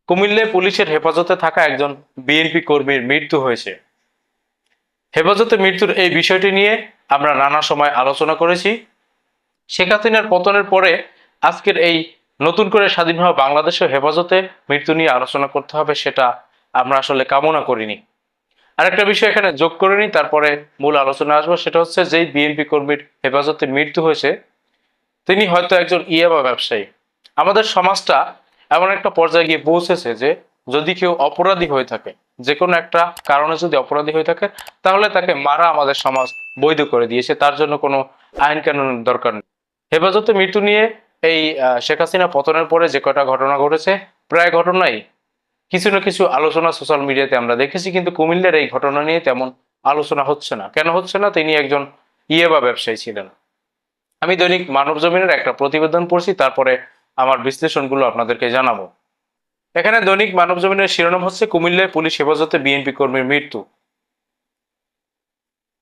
কুমিল্লায় পুলিশের হেফাজতে থাকা একজন বিএনপি কর্মীর মৃত্যু হয়েছে। হেফাজতে মৃত্যুর এই বিষয়টি নিয়ে আমরা নানা সময় আলোচনা করেছি। শেখ হাসিনার পতনের পরে আজকের এই নতুন করে স্বাধীন হওয়া বাংলাদেশে হেফাজতে মৃত্যু নিয়ে আলোচনা করতে হবে, সেটা আমরা আসলে কামনা করিনি। আরেকটা বিষয় এখানে যোগ করে নিই, তারপরে মূল আলোচনা আসবো। সেটা হচ্ছে যেই বিএনপি কর্মীর হেফাজতে মৃত্যু হয়েছে তিনি হয়তো একজন ইয়াবা ব্যবসায়ী। আমাদের সমাজটা এমন একটা পর্যায়ে গিয়ে পৌঁছেছে যে যদি কেউ অপরাধী হয়ে থাকে, যে কোনো একটা কারণে যদি অপরাধী হয়ে থাকে, তাহলে তাকে মারা আমাদের সমাজ বৈধ করে দিয়েছে। তার জন্য কোনো আইন কানুনের দরকার নেই। হেফাজতে মৃত্যু নিয়ে এই শেখ হাসিনা পতনের পরে যে কয়টা ঘটনা ঘটেছে, প্রায় ঘটনাই কিছু না কিছু আলোচনা সোশ্যাল মিডিয়াতে আমরা দেখেছি, কিন্তু কুমিল্লার এই ঘটনা নিয়ে তেমন আলোচনা হচ্ছে না। কেন হচ্ছে না? তিনি একজন ইয়াবা ব্যবসায়ী ছিলেন। আমি দৈনিক মানবজমিনের একটা প্রতিবেদন পড়ছি, তারপরে আমার বিশ্লেষণগুলো আপনাদেরকে জানাবো। এখানে দৈনিক মানবজমিনের শিরোনাম হচ্ছে কুমিল্লায় পুলিশ হেফাজতে বিএনপি কর্মীর মৃত্যু।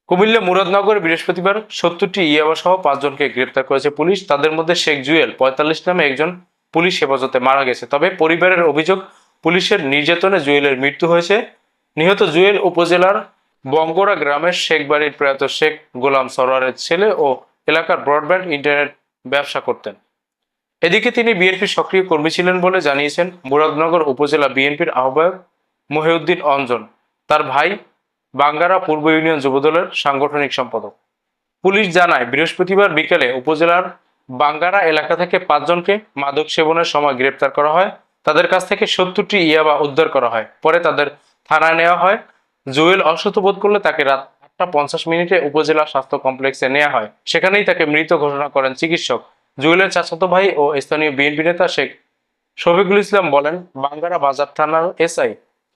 কুমিল্লা মুরাদনগরে বৃহস্পতিবার 70টি ইয়াবা সহ 5 জনকে গ্রেপ্তার করেছে পুলিশ। তাদের মধ্যে শেখ জুয়েল 45 নামে একজন পুলিশ হেফাজতে মারা গেছে। তবে পরিবারের অভিযোগ, পুলিশের নির্যাতনে জুয়েলের মৃত্যু হয়েছে। নিহত জুয়েল উপজেলার বঙ্গরা গ্রামের শেখ বাড়ির প্রয়াত শেখ গোলাম সরোয়ারের ছেলে ও এলাকার ব্রডব্যান্ড ইন্টারনেট ব্যবসা করতেন। এদিকে তিনি বিএনপির সক্রিয় কর্মী ছিলেন বলে জানিয়েছেন মুরাদনগর উপজেলা বিএনপির আহ্বায়ক মহিউদ্দিন অঞ্জন। তার ভাই বাঙ্গারা পূর্ব ইউনিয়ন যুবদলের সাংগঠনিক সম্পাদক। পুলিশ জানায় বৃহস্পতিবার বিকেলে উপজেলার বাঙ্গারা এলাকা থেকে 5 জনকে মাদক সেবনের সময় গ্রেপ্তার করা হয়। তাদের কাছ থেকে 70টি ইয়াবা উদ্ধার করা হয়। পরে তাদের থানায় নেওয়া হয়। জুয়েল অসুস্থ বোধ করলে তাকে রাত 8টা 50 মিনিটে উপজেলা স্বাস্থ্য কমপ্লেক্সে নেওয়া হয়। সেখানেই তাকে মৃত ঘোষণা করেন চিকিৎসক। জুয়েলের চাচাতো ভাই ও স্থানীয় বিএনপি নেতা শেখ শফিকুল ইসলাম বলেন, বাঙ্গারা বাজার থানার এসআই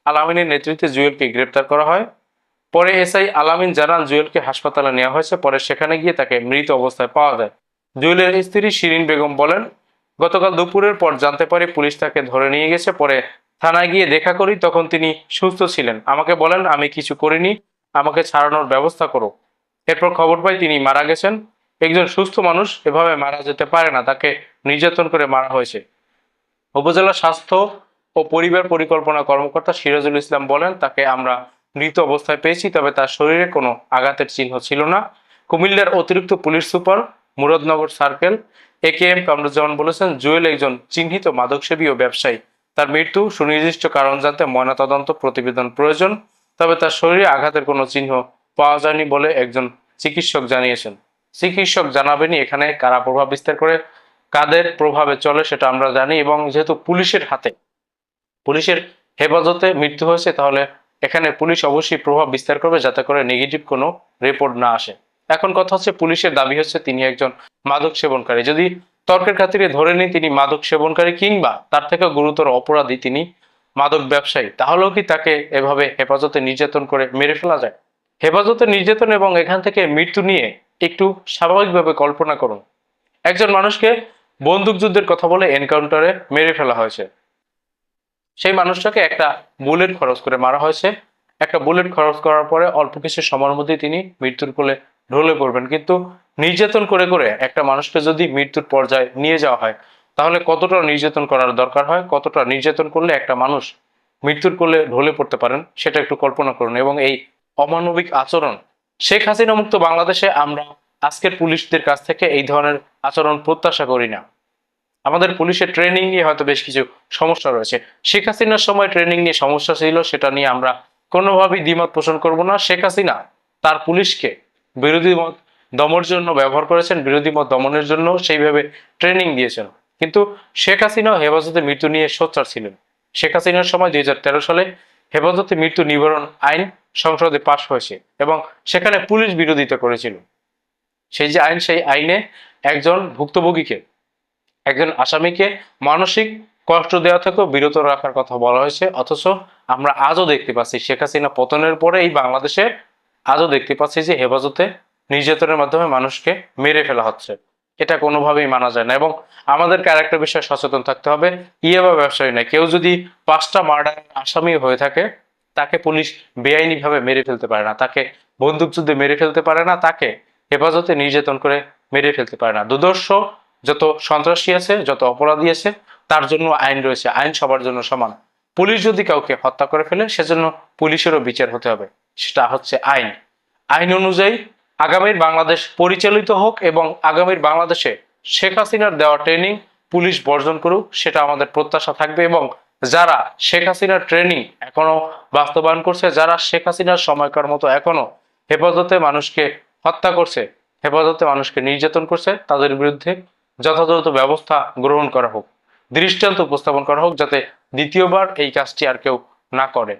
আলামিনের নেতৃত্বে জুয়েলকে গ্রেপ্তার করা হয়। পরে এসআই আলামিন জানান জুয়েলকে হাসপাতালে নেওয়া হয়েছে। পরে সেখানে গিয়ে তাকে মৃত অবস্থায় পাওয়া যায়। জুয়েলের স্ত্রী শিরিন বেগম বলেন, গতকাল দুপুরের পর জানতে পারি পুলিশ তাকে ধরে নিয়ে গেছে। পরে থানায় গিয়ে দেখা করি, তখন তিনি সুস্থ ছিলেন। আমাকে বলেন আমি কিছু করিনি, আমাকে ছাড়ানোর ব্যবস্থা করো। এরপর খবর পাই তিনি মারা গেছেন। একজন সুস্থ মানুষ এভাবে মারা যেতে পারে না, তাকে নির্যাতন করে মারা হয়েছে। উপজেলা স্বাস্থ্য ও পরিবার পরিকল্পনা কর্মকর্তা সিরাজুল ইসলাম বলেন, তাকে আমরা মৃত অবস্থায় পেয়েছি, তবে তার শরীরে কোনো আঘাতের চিহ্ন ছিল না। কুমিল্লার অতিরিক্ত police super Muradnagar circle AKM Kamruzzaman বলেছেন, জুয়েল একজন চিহ্নিত মাদকসেবী ও ব্যবসায়ী। তার মৃত্যু সুনির্দিষ্ট কারণ জানতে ময়নাতদন্ত প্রতিবেদন প্রয়োজন। তবে তার শরীরে আঘাতের কোনো চিহ্ন পাওয়া যায়নি বলে একজন চিকিৎসক জানিয়েছেন। চিকিৎসক জানাবেনি এখানে কারা প্রভাব বিস্তার করে, কাদের প্রভাবে চলে সেটা আমরা জানি। এবং যেহেতু পুলিশের হাতে, পুলিশের হেফাজতে মৃত্যু হয়েছে, তাহলে এখানে পুলিশ অবশ্যই প্রভাব বিস্তার করবে যাতে করে নেগেটিভ কোনো রিপোর্ট না আসে। এখন কথা হচ্ছে, পুলিশের দাবি হচ্ছে তিনি একজন মাদক সেবনকারী। যদি তর্কের খাতিরে ধরে নিই তিনি মাদক সেবনকারী কিংবা তার থেকে গুরুতর অপরাধী, তিনি মাদক ব্যবসায়ী, তাহলেও কি তাকে এভাবে হেফাজতে নির্যাতন করে মেরে ফেলা যায়? হেফাজতে নির্যাতন এবং এখান থেকে মৃত্যু নিয়ে একটু স্বাভাবিকভাবে কল্পনা করুন। একজন মানুষকে বন্দুক যুদ্ধের কথা বলে এনকাউন্টারে মেরে ফেলা হয়েছে। সেই মানুষটাকে একটা বুলেট খরচ করে মারা হয়েছে। একটা বুলেট খরচ করার পরে অল্প কিছু সময়ের মধ্যে তিনি মৃত্যুর কোলে ঢলে পড়বেন। কিন্তু নির্যাতন করে করে একটা মানুষকে যদি মৃত্যুর পর্যায়ে নিয়ে যাওয়া হয়, তাহলে কতটা নির্যাতন করার দরকার হয়, কতটা নির্যাতন করলে একটা মানুষ মৃত্যুর কোলে ঢলে পড়তে পারেন, সেটা একটু কল্পনা করুন। এবং এই অমানবিক আচরণ, শেখ হাসিনা মুক্ত বাংলাদেশে আমরা আজকের পুলিশদের কাছ থেকে এই ধরনের আচরণ প্রত্যাশা করি না। আমাদের পুলিশের ট্রেনিং নিয়ে হয়তো বেশ কিছু সমস্যা রয়েছে। শেখ হাসিনার সময় ট্রেনিং নিয়ে সমস্যা ছিল, সেটা নিয়ে আমরা কোনোভাবেই দ্বিমত পোষণ করব না। শেখ হাসিনা তার পুলিশকে বিরোধী মত দমনের জন্য ব্যবহার করেছেন, বিরোধী মত দমনের জন্য সেইভাবে ট্রেনিং দিয়েছেন। কিন্তু শেখ হাসিনা হেফাজতে মৃত্যু নিয়ে সোচ্চার ছিলেন। শেখ হাসিনার সময় 2013 সালে হেফাজতে মৃত্যু নিবারণ আইন সংসদে পাশ হয়েছে এবং সেখানে পুলিশ বিরোধিতা করেছিল। সেই যে আইন, সেই আইনে একজন ভুক্তভোগীকে, একজন আসামিকে মানসিক কষ্ট দেওয়া থেকেও বিরত রাখার কথা বলা হয়েছে। অথচ আমরা আজও দেখতে পাচ্ছি, শেখ হাসিনা পতনের পরে এই বাংলাদেশে আজও দেখতে পাচ্ছি যে হেফাজতে নির্যাতনের মাধ্যমে মানুষকে মেরে ফেলা হচ্ছে। এটা কোনোভাবেই মানা যায় না। এবং আমাদেরকে আরেকটা বিষয়ে সচেতন থাকতে হবে, ইয়াবা ব্যবসায়ী নয়, কেউ যদি 5টা মার্ডারের আসামি হয়ে থাকে, তাকে পুলিশ বেআইনি ভাবে মেরে ফেলতে পারে না, তাকে বন্দুকযুদ্ধে মেরে ফেলতে পারে না, তাকে হেফাজতে নির্যাতন করে মেরে ফেলতে পারে না। দুর্দর্শ যত সন্ত্রাসী আছে, যত অপরাধী আছে, তার জন্য আইন রয়েছে। আইন সবার জন্য সমান। পুলিশ যদি কাউকে হত্যা করে ফেলে সেজন্য পুলিশেরও বিচার হতে হবে, সেটা হচ্ছে আইন। আইন অনুযায়ী আগামীর বাংলাদেশ পরিচালিত হোক এবং আগামীর বাংলাদেশে শেখ হাসিনার দেওয়া ট্রেনিং পুলিশ বর্জন করুক, সেটা আমাদের প্রত্যাশা থাকবে। এবং যারা শেখ হাসিনার ট্রেনিং এখনো বাস্তবায়ন করছে, যারা শেখ হাসিনার সময়কার মতো এখনো হেফাজতে মানুষকে হত্যা করছে, হেফাজতে মানুষকে নির্যাতন করছে, তাদের বিরুদ্ধে যথাযথ ব্যবস্থা গ্রহণ করা হোক, দৃষ্টান্ত উপস্থাপন করা হোক, যাতে দ্বিতীয়বার এই কাজটি আর কেউ না করে।